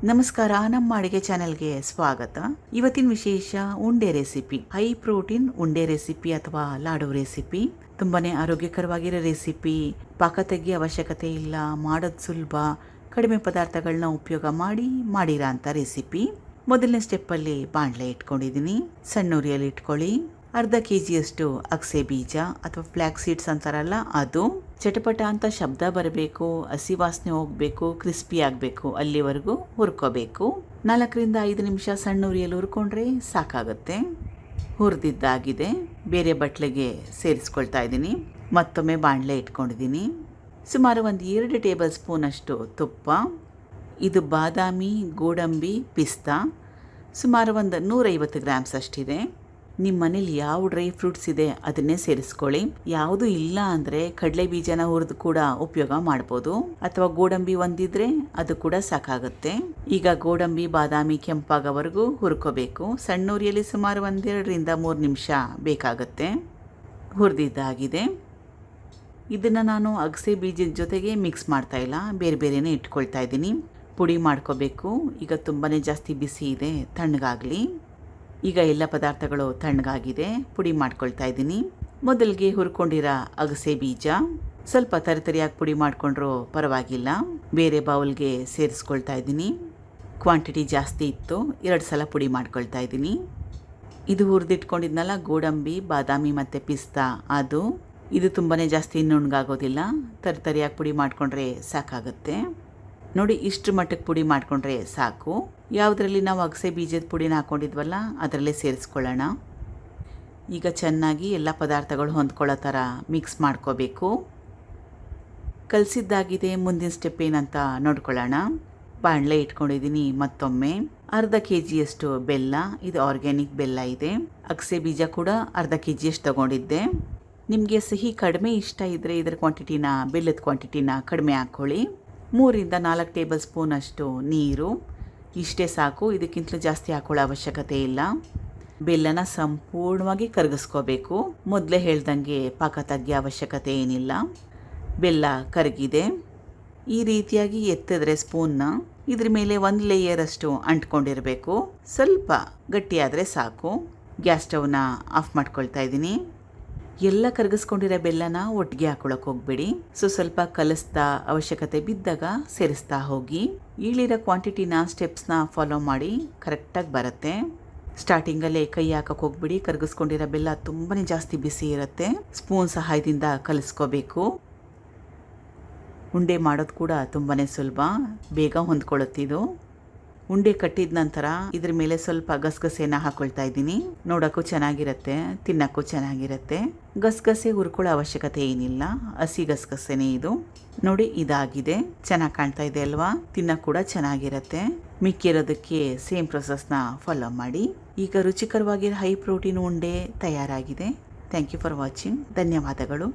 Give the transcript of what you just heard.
ನಮಸ್ಕಾರ, ನಮ್ಮ ಅಡುಗೆ ಚಾನೆಲ್ಗೆ ಸ್ವಾಗತ. ಇವತ್ತಿನ ವಿಶೇಷ ಉಂಡೆ ರೆಸಿಪಿ. ಹೈ ಪ್ರೋಟೀನ್ ಉಂಡೆ ರೆಸಿಪಿ ಅಥವಾ ಲಾಡು ರೆಸಿಪಿ. ತುಂಬಾನೇ ಆರೋಗ್ಯಕರವಾಗಿರೋ ರೆಸಿಪಿ. ಪಾಕ ತೆಗಿಯೋ ಅವಶ್ಯಕತೆ ಇಲ್ಲ, ಮಾಡೋದು ಸುಲಭ, ಕಡಿಮೆ ಪದಾರ್ಥಗಳನ್ನ ಉಪಯೋಗ ಮಾಡಿರೋ ಅಂತ ರೆಸಿಪಿ. ಮೊದಲನೇ ಸ್ಟೆಪ್ಪಲ್ಲಿ ಬಾಣಲೆ ಇಟ್ಕೊಂಡಿದ್ದೀನಿ. ಸಣ್ಣ ಉರಿಯಲ್ಲಿ ಇಟ್ಕೊಳ್ಳಿ. ಅರ್ಧ ಕೆಜಿಯಷ್ಟು ಅಗಸೆ ಬೀಜ ಅಥವಾ ಫ್ಲ್ಯಾಕ್ ಸೀಡ್ಸ್ ಅಂತಾರಲ್ಲ ಅದು. ಚಟಪಟ ಅಂತ ಶಬ್ದ ಬರಬೇಕು, ಹಸಿ ವಾಸನೆ ಹೋಗಬೇಕು, ಕ್ರಿಸ್ಪಿ ಆಗಬೇಕು, ಅಲ್ಲಿವರೆಗೂ ಹುರ್ಕೋಬೇಕು. 4-5 ನಿಮಿಷ ಸಣ್ಣ ಉರಿಯಲ್ಲಿ ಹುರ್ಕೊಂಡ್ರೆ ಸಾಕಾಗುತ್ತೆ. ಹುರಿದಿದ್ದಾಗಿದೆ. ಬೇರೆ ಬಟ್ಲಿಗೆ ಸೇರಿಸ್ಕೊಳ್ತಾ ಇದ್ದೀನಿ. ಮತ್ತೊಮ್ಮೆ ಬಾಣಲೆ ಇಟ್ಕೊಂಡಿದ್ದೀನಿ. ಸುಮಾರು 2 ಟೇಬಲ್ ಸ್ಪೂನ್ ಅಷ್ಟು ತುಪ್ಪ. ಇದು ಬಾದಾಮಿ, ಗೋಡಂಬಿ, ಪಿಸ್ತಾ. ಸುಮಾರು 150 ಗ್ರಾಮ್ಸ್ ಅಷ್ಟಿದೆ. ನಿಮ್ಮ ಮನೇಲಿ ಯಾವ ಡ್ರೈ ಫ್ರೂಟ್ಸ್ ಇದೆ ಅದನ್ನೇ ಸೇರಿಸ್ಕೊಳ್ಳಿ. ಯಾವುದು ಇಲ್ಲ ಅಂದರೆ ಕಡಲೆ ಬೀಜನ ಹುರಿದು ಕೂಡ ಉಪಯೋಗ ಮಾಡ್ಬೋದು, ಅಥವಾ ಗೋಡಂಬಿ ಒಂದಿದ್ರೆ ಅದು ಕೂಡ ಸಾಕಾಗುತ್ತೆ. ಈಗ ಗೋಡಂಬಿ, ಬಾದಾಮಿ ಕೆಂಪಾಗೋವರೆಗೂ ಹುರ್ಕೋಬೇಕು. ಸಣ್ಣ ಉರಿಯಲ್ಲಿ ಸುಮಾರು 2-3 ನಿಮಿಷ ಬೇಕಾಗುತ್ತೆ. ಹುರಿದಿದ್ದಾಗಿದೆ. ಇದನ್ನು ನಾನು ಅಗಸೆ ಬೀಜದ ಜೊತೆಗೆ ಮಿಕ್ಸ್ ಮಾಡ್ತಾ ಇಲ್ಲ, ಬೇರೆ ಬೇರೆನೇ ಇಟ್ಕೊಳ್ತಾ ಇದ್ದೀನಿ. ಪುಡಿ ಮಾಡ್ಕೋಬೇಕು. ಈಗ ತುಂಬಾ ಜಾಸ್ತಿ ಬಿಸಿ ಇದೆ, ತಣ್ಣಗಾಗಲಿ. ಈಗ ಎಲ್ಲ ಪದಾರ್ಥಗಳು ತಣ್ಣಗಾಗಿದೆ. ಪುಡಿ ಮಾಡ್ಕೊಳ್ತಾ ಇದ್ದೀನಿ. ಮೊದಲಿಗೆ ಹುರ್ಕೊಂಡಿರೋ ಅಗಸೆ ಬೀಜ ಸ್ವಲ್ಪ ತರಿತರಿಯಾಗಿ ಪುಡಿ ಮಾಡಿಕೊಂಡ್ರೂ ಪರವಾಗಿಲ್ಲ. ಬೇರೆ ಬೌಲ್ಗೆ ಸೇರಿಸ್ಕೊಳ್ತಾ ಇದ್ದೀನಿ. ಕ್ವಾಂಟಿಟಿ ಜಾಸ್ತಿ ಇತ್ತು, 2 ಸಲ ಪುಡಿ ಮಾಡ್ಕೊಳ್ತಾ ಇದ್ದೀನಿ. ಇದು ಹುರಿದಿಟ್ಕೊಂಡಿದ್ನಲ್ಲ ಗೋಡಂಬಿ, ಬಾದಾಮಿ ಮತ್ತು ಪಿಸ್ತಾ ಅದು. ಇದು ತುಂಬಾ ಜಾಸ್ತಿ ನುಣ್ಣಗಾಗೋದಿಲ್ಲ, ತರಿತರಿಯಾಗಿ ಪುಡಿ ಮಾಡಿಕೊಂಡ್ರೆ ಸಾಕಾಗುತ್ತೆ. ನೋಡಿ, ಇಷ್ಟು ಮಟ್ಟಕ್ಕೆ ಪುಡಿ ಮಾಡಿಕೊಂಡ್ರೆ ಸಾಕು. ಯಾವುದರಲ್ಲಿ ನಾವು ಅಗಸೆ ಬೀಜದ ಪುಡಿನ ಹಾಕ್ಕೊಂಡಿದ್ವಲ್ಲ ಅದರಲ್ಲೇ ಸೇರಿಸ್ಕೊಳ್ಳೋಣ. ಈಗ ಚೆನ್ನಾಗಿ ಎಲ್ಲ ಪದಾರ್ಥಗಳು ಹೊಂದ್ಕೊಳ್ಳೋ ಥರ ಮಿಕ್ಸ್ ಮಾಡ್ಕೋಬೇಕು. ಕಲಸಿದ್ದಾಗಿದೆ. ಮುಂದಿನ ಸ್ಟೆಪ್ ಏನಂತ ನೋಡ್ಕೊಳ್ಳೋಣ. ಬಾಣಲೆ ಇಟ್ಕೊಂಡಿದ್ದೀನಿ. ಮತ್ತೊಮ್ಮೆ ಅರ್ಧ ಕೆಜಿಯಷ್ಟು ಬೆಲ್ಲ. ಇದು ಆರ್ಗ್ಯಾನಿಕ್ ಬೆಲ್ಲ ಇದೆ. ಅಗಸೆ ಬೀಜ ಕೂಡ ಅರ್ಧ ಕೆಜಿಯಷ್ಟು ತಗೊಂಡಿದ್ದೆ. ನಿಮಗೆ ಸಿಹಿ ಕಡಿಮೆ ಇಷ್ಟ ಇದ್ದರೆ ಇದರ ಕ್ವಾಂಟಿಟಿನ, ಬೆಲ್ಲದ ಕ್ವಾಂಟಿಟಿನ ಕಡಿಮೆ ಹಾಕ್ಕೊಳ್ಳಿ. 3-4 ಟೇಬಲ್ ಸ್ಪೂನ್ ಅಷ್ಟು ನೀರು, ಇಷ್ಟೇ ಸಾಕು. ಇದಕ್ಕಿಂತಲೂ ಜಾಸ್ತಿ ಹಾಕೊಳ್ಳೋ ಅವಶ್ಯಕತೆ ಇಲ್ಲ. ಬೆಲ್ಲನ ಸಂಪೂರ್ಣವಾಗಿ ಕರಗಿಸ್ಕೋಬೇಕು. ಮೊದಲೇ ಹೇಳ್ದಂಗೆ ಪಾಕ ತೆಗಿಯೋ ಅವಶ್ಯಕತೆ ಏನಿಲ್ಲ. ಬೆಲ್ಲ ಕರಗಿದೆ. ಈ ರೀತಿಯಾಗಿ ಎತ್ತಿದ್ರೆ ಸ್ಪೂನ್ನ ಇದ್ರ ಮೇಲೆ 1 ಲೇಯರ್ ಅಷ್ಟು ಅಂಟ್ಕೊಂಡಿರಬೇಕು. ಸ್ವಲ್ಪ ಗಟ್ಟಿಯಾದರೆ ಸಾಕು. ಗ್ಯಾಸ್ ಸ್ಟವ್ನ ಆಫ್ ಮಾಡ್ಕೊಳ್ತಾ ಇದ್ದೀನಿ. ಎಲ್ಲ ಕರಗಿಸ್ಕೊಂಡಿರೋ ಬೆಲ್ಲನ ಒಟ್ಟಿಗೆ ಹಾಕೊಳ್ಳೋಕೆ ಹೋಗ್ಬೇಡಿ. ಸ್ವಲ್ಪ ಕಲಿಸ್ತಾ ಅವಶ್ಯಕತೆ ಬಿದ್ದಾಗ ಸೇರಿಸ್ತಾ ಹೋಗಿ. ಈಳಿರೋ ಕ್ವಾಂಟಿಟಿನ, ಸ್ಟೆಪ್ಸ್ನ ಫಾಲೋ ಮಾಡಿ ಕರೆಕ್ಟಾಗಿ ಬರುತ್ತೆ. ಸ್ಟಾರ್ಟಿಂಗಲ್ಲೇ ಕೈ ಹಾಕೋಕೆ ಹೋಗ್ಬಿಡಿ. ಕರಗಿಸ್ಕೊಂಡಿರೋ ಬೆಲ್ಲ ತುಂಬಾ ಜಾಸ್ತಿ ಬಿಸಿ ಇರುತ್ತೆ. ಸ್ಪೂನ್ ಸಹಾಯದಿಂದ ಕಲಿಸ್ಕೋಬೇಕು. ಉಂಡೆ ಮಾಡೋದು ಕೂಡ ತುಂಬಾ ಸುಲಭ, ಬೇಗ ಹೊಂದ್ಕೊಳ್ಳುತ್ತಿದ್ದು. ಉಂಡೆ ಕಟ್ಟಿದ ನಂತರ ಇದ್ರ ಮೇಲೆ ಸ್ವಲ್ಪ ಗಸಗಸೆನ ಹಾಕೊಳ್ತಾ ಇದ್ದೀನಿ. ನೋಡೋಕ್ಕೂ ಚೆನ್ನಾಗಿರುತ್ತೆ, ತಿನ್ನೋಕ್ಕೂ ಚೆನ್ನಾಗಿರುತ್ತೆ. ಗಸಗಸೆ ಹುರ್ಕೊಳ್ಳೋ ಅವಶ್ಯಕತೆ ಏನಿಲ್ಲ, ಹಸಿ ಗಸಗಸೆನೇ ಇದು. ನೋಡಿ, ಇದಾಗಿದೆ. ಚೆನ್ನಾಗಿ ಕಾಣ್ತಾ ಇದೆ ಅಲ್ವಾ? ತಿನ್ನೋಕ್ಕೆ ಕೂಡ ಚೆನ್ನಾಗಿರುತ್ತೆ. ಮಿಕ್ಕಿರೋದಕ್ಕೆ ಸೇಮ್ ಪ್ರೊಸೆಸ್ನ ಫಾಲೋ ಮಾಡಿ. ಈಗ ರುಚಿಕರವಾಗಿರೋ ಹೈ ಪ್ರೋಟೀನ್ ಉಂಡೆ ತಯಾರಾಗಿದೆ. Thank you for watching. ಧನ್ಯವಾದಗಳು.